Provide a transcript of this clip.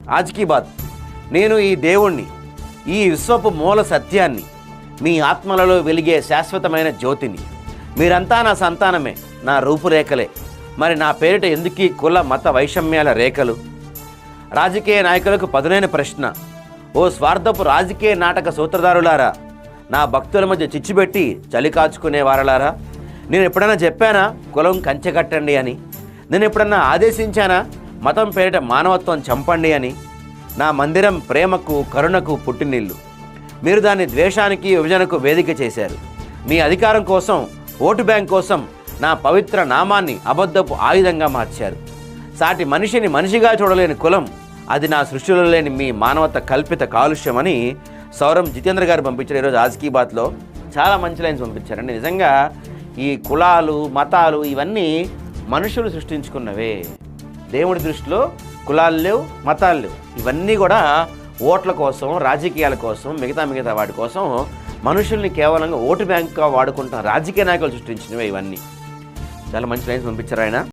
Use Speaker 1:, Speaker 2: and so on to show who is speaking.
Speaker 1: ఆజ్ కీ బాత్. నేను ఈ దేవుణ్ణి, ఈ విశ్వపు మూల సత్యాన్ని, మీ ఆత్మలలో వెలిగే శాశ్వతమైన జ్యోతిని. మీరంతా నా సంతానమే, నా రూపురేఖలే. మరి నా పేరిట ఎందుకీ కుల మత వైషమ్యాల రేఖలు? రాజకీయ నాయకులకు పదునైన ప్రశ్న. ఓ స్వార్థపు రాజకీయ నాటక సూత్రధారులారా, నా భక్తుల మధ్య చిచ్చుపెట్టి చలి కాచుకునే వారలారా, నేను ఎప్పుడైనా చెప్పానా కులం కంచెకట్టండి అని? నేను ఎప్పుడన్నా ఆదేశించానా మతం పేరిట మానవత్వం చంపండి అని? నా మందిరం ప్రేమకు కరుణకు పుట్టినిల్లు. మీరు దాన్ని ద్వేషానికి విభజనకు వేదిక చేశారు. మీ అధికారం కోసం, ఓటు బ్యాంక్ కోసం నా పవిత్ర నామాన్ని అబద్ధపు ఆయుధంగా మార్చారు. సాటి మనిషిని మనిషిగా చూడలేని కులం, అది నా సృష్టిలో లేని మీ మానవత కల్పిత కాలుష్యం అని సౌరం జితేంద్ర గారు పంపించారు. ఈరోజు ఆజ్ కీ బాత్లో చాలా మంచి లైన్స్ పంపించారండి. నిజంగా ఈ కులాలు మతాలు ఇవన్నీ మనుషులు సృష్టించుకున్నవే. దేవుడి దృష్టిలో కులాలు లేవు, మతాలు లేవు. ఇవన్నీ కూడా ఓట్ల కోసం, రాజకీయాల కోసం, మిగతా వాటి కోసం మనుషుల్ని కేవలంగా ఓటు బ్యాంకుగా వాడుకుంటాం రాజకీయ నాయకులు సృష్టించినవే ఇవన్నీ. చాలా మంచి లైన్స్ పంపించారు ఆయన.